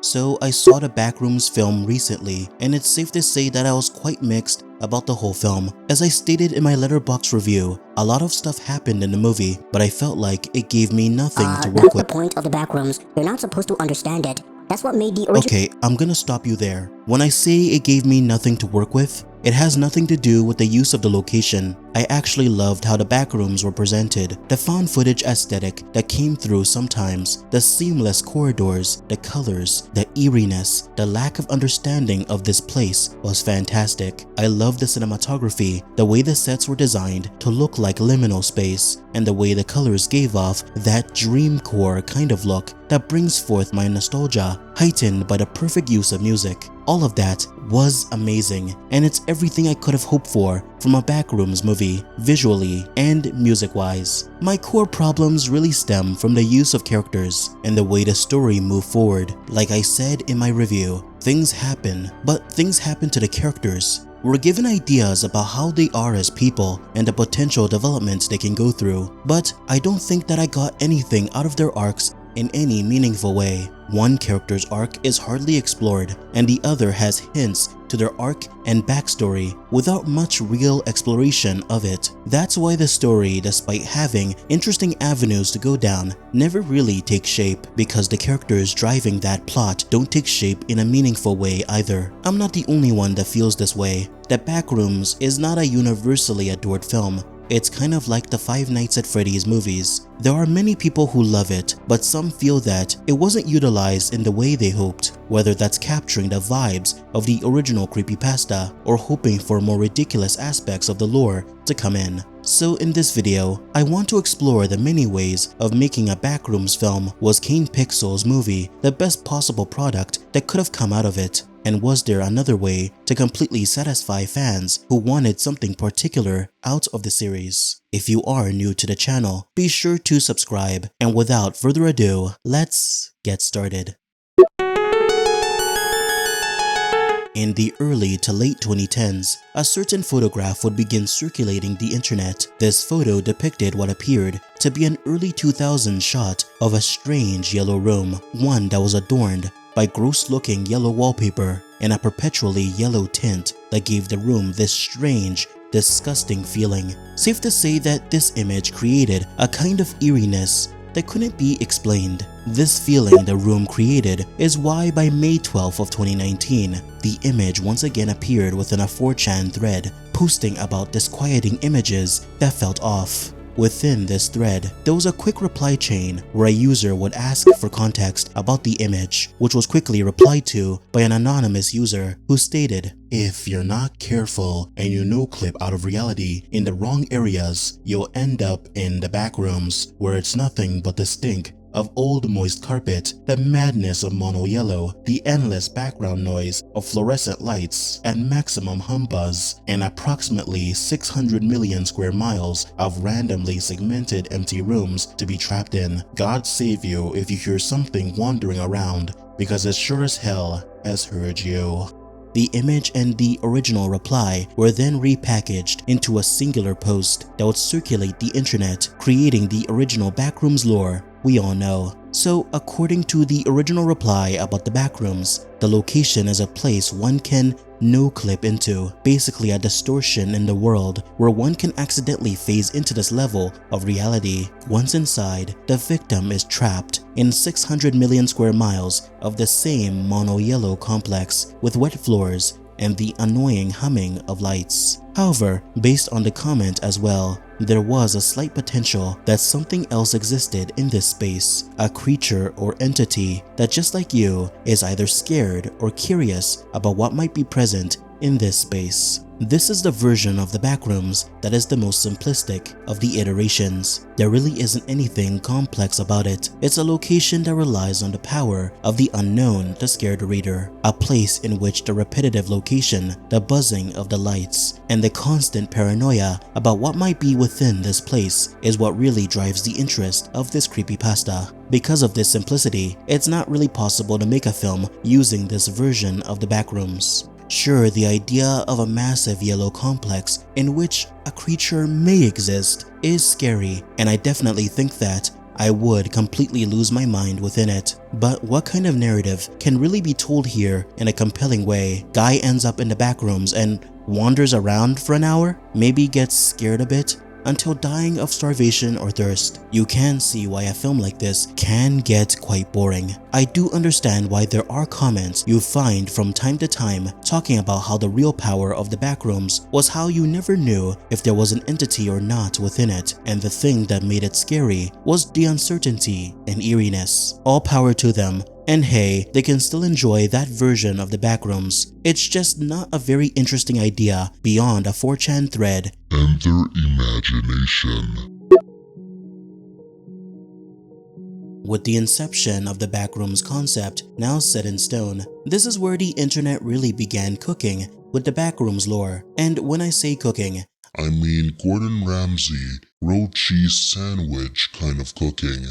So I saw the Backrooms film recently, and it's safe to say that I was quite mixed about the whole film. As I stated in my Letterboxd review, a lot of stuff happened in the movie, but I felt like it gave me nothing to work That's with. the point of the Backrooms. You're not supposed to understand it. That's what made the original— Okay, I'm gonna stop you there. When I say it gave me nothing to work with, it has nothing to do with the use of the location. I actually loved how the Backrooms were presented, the found footage aesthetic that came through sometimes, the seamless corridors, the colors, the eeriness, the lack of understanding of this place was fantastic. I loved the cinematography, the way the sets were designed to look like liminal space, and the way the colors gave off that dreamcore kind of look that brings forth my nostalgia, heightened by the perfect use of music. All of that was amazing, and it's everything I could have hoped for from a Backrooms movie, visually and music-wise. My core problems really stem from the use of characters and the way the story moved forward. Like I said in my review, things happen, but things happen to the characters. We're given ideas about how they are as people and the potential developments they can go through, but I don't think that I got anything out of their arcs in any meaningful way. One character's arc is hardly explored, and the other has hints to their arc and backstory without much real exploration of it. That's why the story, despite having interesting avenues to go down, never really takes shape, because the characters driving that plot don't take shape in a meaningful way either. I'm not the only one that feels this way. The Backrooms is not a universally adored film. It's kind of like the Five Nights at Freddy's movies. There are many people who love it, but some feel that it wasn't utilized in the way they hoped, whether that's capturing the vibes of the original creepypasta or hoping for more ridiculous aspects of the lore to come in. So in this video, I want to explore the many ways of making a Backrooms film. Was Kane Pixels movie the best possible product that could have come out of it? And was there another way to completely satisfy fans who wanted something particular out of the series? If you are new to the channel, be sure to subscribe, and without further ado, let's get started. In the early to late 2010s, a certain photograph would begin circulating the internet. This photo depicted what appeared to be an early 2000s shot of a strange yellow room, one that was adorned by gross-looking yellow wallpaper and a perpetually yellow tint that gave the room this strange, disgusting feeling. Safe to say that this image created a kind of eeriness that couldn't be explained. This feeling the room created is why by May 12th of 2019, the image once again appeared within a 4chan thread, posting about disquieting images that felt off. Within this thread, there was a quick reply chain where a user would ask for context about the image, which was quickly replied to by an anonymous user who stated, "If you're not careful and you no-clip out of reality in the wrong areas, you'll end up in the Backrooms, where it's nothing but the stink of old moist carpet, the madness of mono yellow, the endless background noise of fluorescent lights, and maximum hum buzz, and approximately 600 million square miles of randomly segmented empty rooms to be trapped in. God save you if you hear something wandering around, because it sure as hell has heard you." The image and the original reply were then repackaged into a singular post that would circulate the internet, creating the original Backrooms lore we all know. So according to the original reply about the Backrooms, the location is a place one can no-clip into, basically a distortion in the world where one can accidentally phase into this level of reality. Once inside, the victim is trapped in 600 million square miles of the same mono-yellow complex with wet floors and the annoying humming of lights. However, based on the comment as well, there was a slight potential that something else existed in this space, a creature or entity that, just like you, is either scared or curious about what might be present in this space. This is the version of the Backrooms that is the most simplistic of the iterations. There really isn't anything complex about it. It's a location that relies on the power of the unknown to scare the reader, a place in which the repetitive location, the buzzing of the lights, and the constant paranoia about what might be within this place is what really drives the interest of this creepypasta. Because of this simplicity, it's not really possible to make a film using this version of the Backrooms. Sure, the idea of a massive yellow complex in which a creature may exist is scary, and I definitely think that I would completely lose my mind within it. But what kind of narrative can really be told here in a compelling way? Guy ends up in the backrooms and wanders around for an hour, maybe gets scared a bit, until dying of starvation or thirst. You can see why a film like this can get quite boring. I do understand why there are comments you find from time to time talking about how the real power of the backrooms was how you never knew if there was an entity or not within it, and the thing that made it scary was the uncertainty and eeriness. All power to them. And hey, they can still enjoy that version of the backrooms. It's just not a very interesting idea beyond a 4chan thread and their imagination. With the inception of the backrooms concept now set in stone, this is where the internet really began cooking with the backrooms lore. And when I say cooking, I mean Gordon Ramsay, grilled cheese sandwich kind of cooking.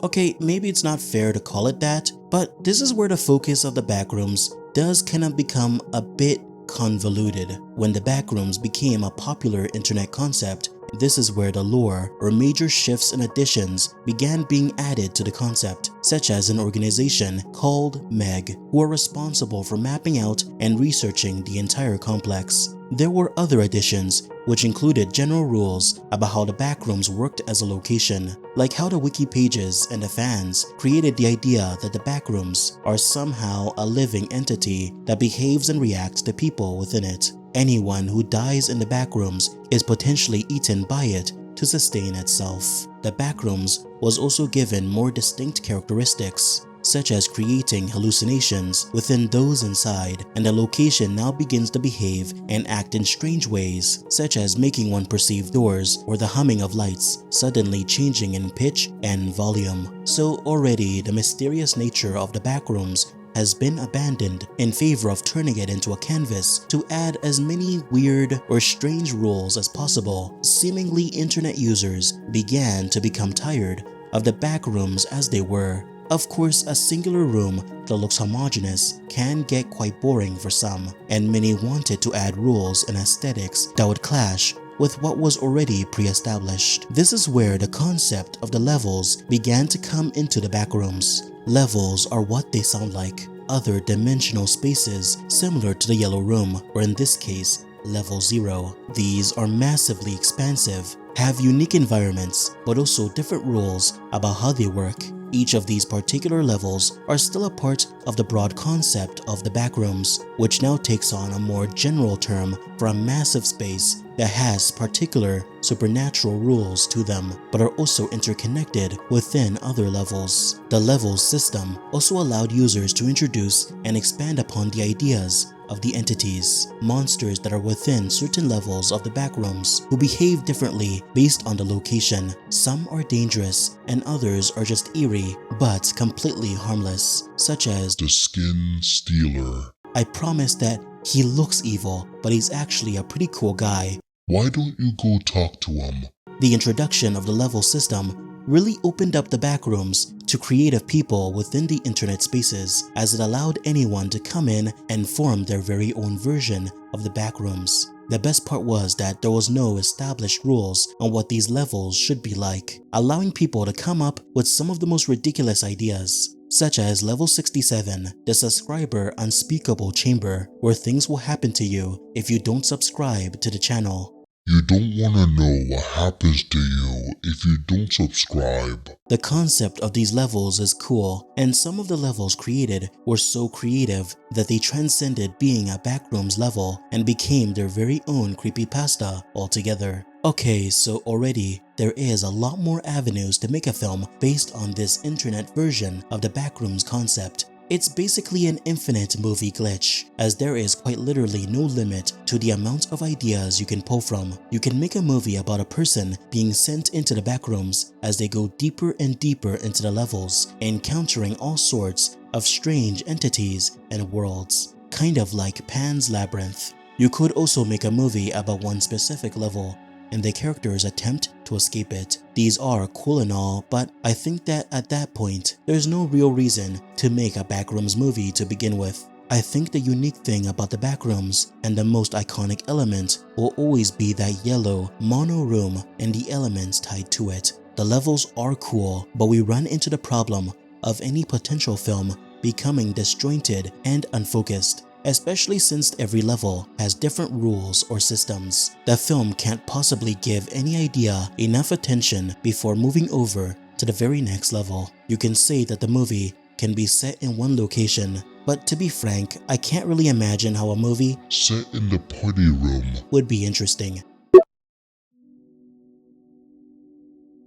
Okay, maybe it's not fair to call it that, but this is where the focus of the backrooms does kind of become a bit convoluted. When the backrooms became a popular internet concept, this is where the lore or major shifts and additions began being added to the concept, such as an organization called MEG, who are responsible for mapping out and researching the entire complex. There were other additions, which included general rules about how the backrooms worked as a location, like how the wiki pages and the fans created the idea that the backrooms are somehow a living entity that behaves and reacts to people within it. Anyone who dies in the backrooms is potentially eaten by it to sustain itself. The backrooms was also given more distinct characteristics, such as creating hallucinations within those inside, and the location now begins to behave and act in strange ways, such as making one perceive doors or the humming of lights suddenly changing in pitch and volume. So already the mysterious nature of the backrooms has been abandoned in favor of turning it into a canvas to add as many weird or strange rules as possible. Seemingly, internet users began to become tired of the backrooms as they were. Of course, a singular room that looks homogeneous can get quite boring for some, and many wanted to add rules and aesthetics that would clash with what was already pre-established. This is where the concept of the levels began to come into the backrooms. Levels are what they sound like, other dimensional spaces similar to the Yellow Room, or in this case, Level 0. These are massively expansive, have unique environments, but also different rules about how they work. Each of these particular levels are still a part of the broad concept of the backrooms, which now takes on a more general term for a massive space that has particular supernatural rules to them, but are also interconnected within other levels. The levels system also allowed users to introduce and expand upon the ideas of the entities, monsters that are within certain levels of the backrooms who behave differently based on the location. Some are dangerous and others are just eerie but completely harmless, such as the Skin Stealer. I promise that he looks evil, but he's actually a pretty cool guy. Why don't you go talk to him? The introduction of the level system really opened up the backrooms to creative people within the internet spaces, as it allowed anyone to come in and form their very own version of the backrooms. The best part was that there was no established rules on what these levels should be like, allowing people to come up with some of the most ridiculous ideas, such as level 67, the subscriber unspeakable chamber, where things will happen to you if you don't subscribe to the channel. You don't want to know what happens to you if you don't subscribe. The concept of these levels is cool, and some of the levels created were so creative that they transcended being a backrooms level and became their very own creepypasta altogether. Okay, so already there is a lot more avenues to make a film based on this internet version of the backrooms concept. It's basically an infinite movie glitch, as there is quite literally no limit to the amount of ideas you can pull from. You can make a movie about a person being sent into the backrooms as they go deeper and deeper into the levels, encountering all sorts of strange entities and worlds, kind of like Pan's Labyrinth. You could also make a movie about one specific level and the characters attempt to escape it. These are cool and all, but I think that at that point, there's no real reason to make a backrooms movie to begin with. I think the unique thing about the backrooms and the most iconic element will always be that yellow mono room and the elements tied to it. The levels are cool, but we run into the problem of any potential film becoming disjointed and unfocused, especially since every level has different rules or systems. The film can't possibly give any idea enough attention before moving over to the very next level. You can say that the movie can be set in one location, but to be frank, I can't really imagine how a movie set in the party room would be interesting.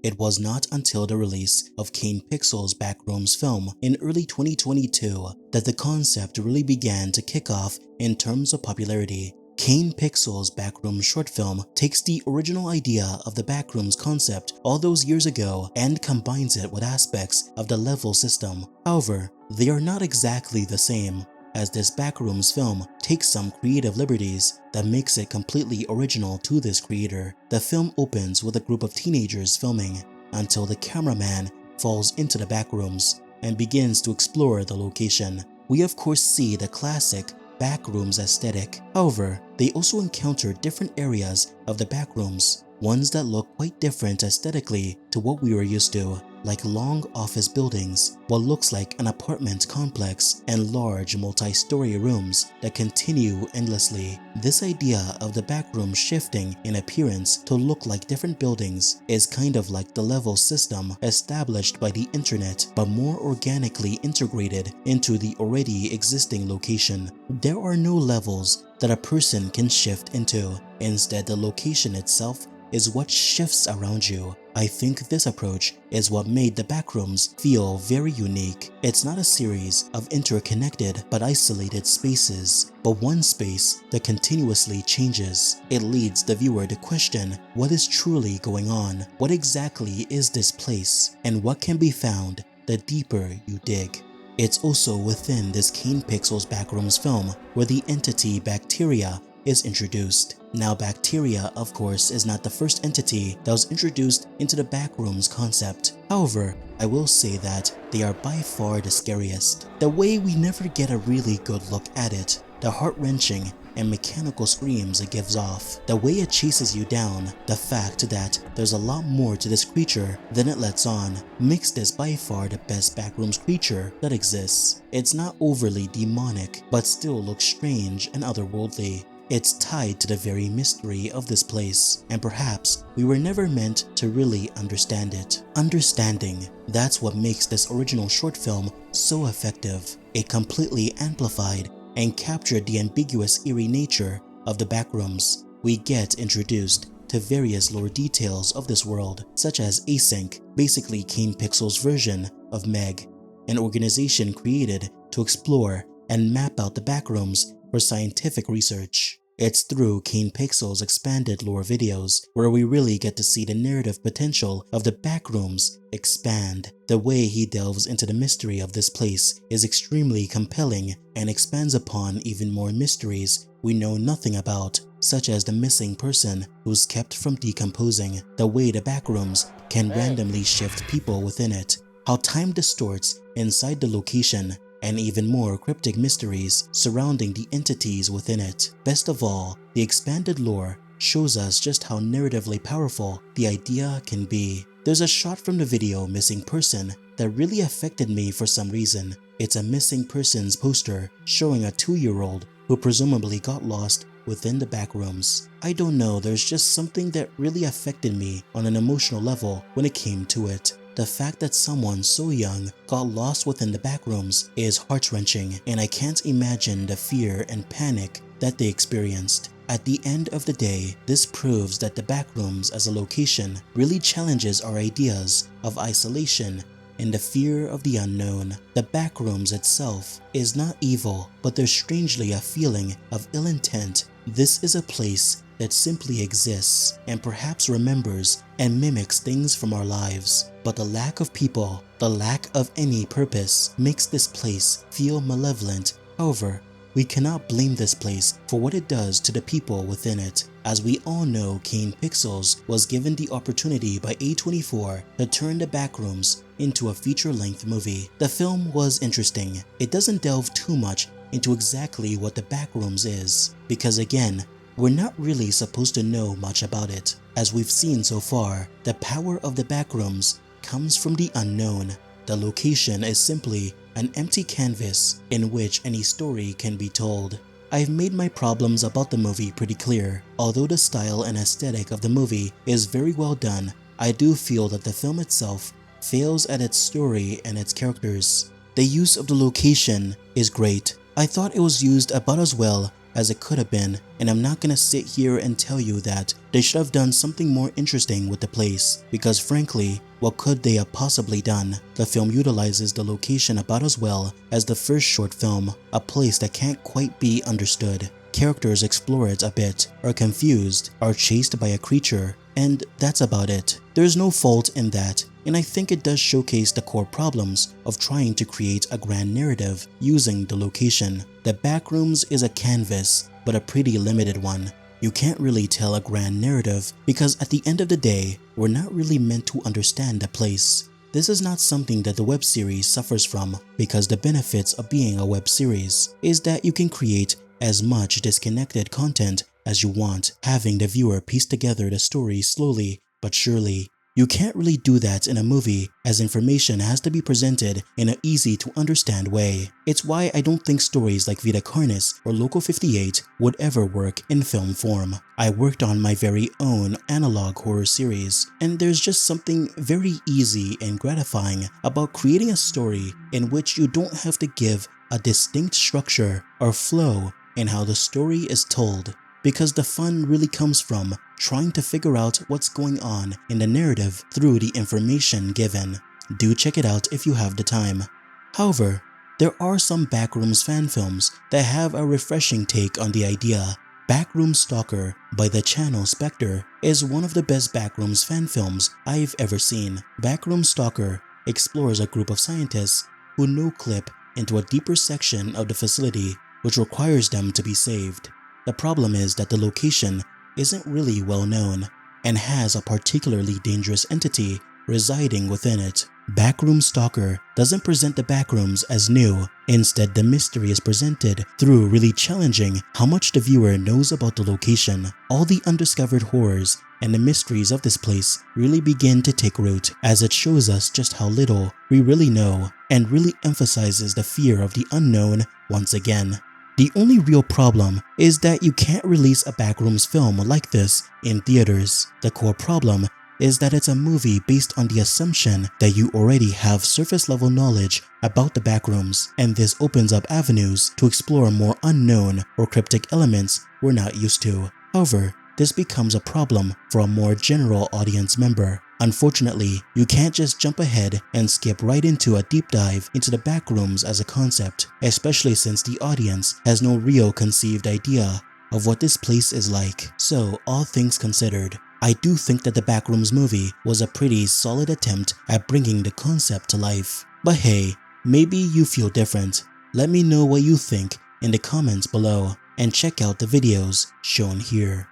It was not until the release of Kane Pixels' Backrooms film in early 2022 that the concept really began to kick off in terms of popularity. Kane Pixels' Backrooms short film takes the original idea of the Backrooms concept all those years ago and combines it with aspects of the level system. However, they are not exactly the same, as this Backrooms film takes some creative liberties that makes it completely original to this creator. The film opens with a group of teenagers filming until the cameraman falls into the backrooms and begins to explore the location. We of course see the classic backrooms aesthetic. However, they also encounter different areas of the backrooms, ones that look quite different aesthetically to what we were used to, like long office buildings, what looks like an apartment complex, and large multi-story rooms that continue endlessly. This idea of the backroom shifting in appearance to look like different buildings is kind of like the level system established by the internet, but more organically integrated into the already existing location. There are no levels that a person can shift into. Instead, the location itself is what shifts around you. I think this approach is what made the Backrooms feel very unique. It's not a series of interconnected but isolated spaces, but one space that continuously changes. It leads the viewer to question what is truly going on, what exactly is this place, and what can be found the deeper you dig. It's also within this Kane Pixels Backrooms film where the entity bacteria is introduced. Now, bacteria, of course, is not the first entity that was introduced into the Backrooms concept. However, I will say that they are by far the scariest. The way we never get a really good look at it, the heart-wrenching and mechanical screams it gives off, the way it chases you down, the fact that there's a lot more to this creature than it lets on, makes this by far the best Backrooms creature that exists. It's not overly demonic, but still looks strange and otherworldly. It's tied to the very mystery of this place, and perhaps we were never meant to really understand it. Understanding, that's what makes this original short film so effective. It completely amplified and captured the ambiguous, eerie nature of the Backrooms. We get introduced to various lore details of this world, such as Async, basically Kane Pixels' version of Meg, an organization created to explore and map out the Backrooms for scientific research. It's through Kane Pixels' expanded lore videos where we really get to see the narrative potential of the Backrooms expand. The way he delves into the mystery of this place is extremely compelling and expands upon even more mysteries we know nothing about, such as the missing person who's kept from decomposing, the way the Backrooms can randomly shift people within it, how time distorts inside the location, and even more cryptic mysteries surrounding the entities within it. Best of all, the expanded lore shows us just how narratively powerful the idea can be. There's a shot from the video Missing Person that really affected me for some reason. It's a missing persons poster showing a 2-year-old who presumably got lost within the Backrooms. I don't know, there's just something that really affected me on an emotional level when it came to it. The fact that someone so young got lost within the Backrooms is heart-wrenching, and I can't imagine the fear and panic that they experienced. At the end of the day, this proves that the Backrooms as a location really challenges our ideas of isolation and the fear of the unknown. The Backrooms itself is not evil, but there's strangely a feeling of ill intent. This is a place that simply exists and perhaps remembers and mimics things from our lives. But the lack of people, the lack of any purpose, makes this place feel malevolent. However, we cannot blame this place for what it does to the people within it. As we all know, Kane Pixels was given the opportunity by A24 to turn the Backrooms into a feature-length movie. The film was interesting. It doesn't delve too much into exactly what the Backrooms is, because again, we're not really supposed to know much about it. As we've seen so far, the power of the Backrooms comes from the unknown. The location is simply an empty canvas in which any story can be told. I've made my problems about the movie pretty clear. Although the style and aesthetic of the movie is very well done, I do feel that the film itself fails at its story and its characters. The use of the location is great. I thought it was used about as well as it could have been, and I'm not gonna sit here and tell you that they should have done something more interesting with the place, because frankly, what could they have possibly done? The film utilizes the location about as well as the first short film, a place that can't quite be understood. Characters explore it a bit, are confused, are chased by a creature, and that's about it. There's no fault in that, and I think it does showcase the core problems of trying to create a grand narrative using the location. The Backrooms is a canvas, but a pretty limited one. You can't really tell a grand narrative because at the end of the day, we're not really meant to understand the place. This is not something that the web series suffers from, because the benefits of being a web series is that you can create as much disconnected content as you want, having the viewer piece together the story slowly but surely. You can't really do that in a movie, as information has to be presented in an easy to understand way. It's why I don't think stories like Vita Carnis or Local 58 would ever work in film form. I worked on my very own analog horror series, and there's just something very easy and gratifying about creating a story in which you don't have to give a distinct structure or flow in how the story is told, because the fun really comes from trying to figure out what's going on in the narrative through the information given. Do check it out if you have the time. However, there are some Backrooms fan films that have a refreshing take on the idea. Backrooms Stalker by the channel Spectre is one of the best Backrooms fan films I've ever seen. Backrooms Stalker explores a group of scientists who no-clip into a deeper section of the facility, which requires them to be saved. The problem is that the location isn't really well known and has a particularly dangerous entity residing within it. Backrooms Stalker doesn't present the Backrooms as new. Instead, the mystery is presented through really challenging how much the viewer knows about the location. All the undiscovered horrors and the mysteries of this place really begin to take root, as it shows us just how little we really know and really emphasizes the fear of the unknown once again. The only real problem is that you can't release a Backrooms film like this in theaters. The core problem is that it's a movie based on the assumption that you already have surface level knowledge about the Backrooms, and this opens up avenues to explore more unknown or cryptic elements we're not used to. However, this becomes a problem for a more general audience member. Unfortunately, you can't just jump ahead and skip right into a deep dive into the Backrooms as a concept, especially since the audience has no real conceived idea of what this place is like. So, all things considered, I do think that the Backrooms movie was a pretty solid attempt at bringing the concept to life. But hey, maybe you feel different. Let me know what you think in the comments below, and check out the videos shown here.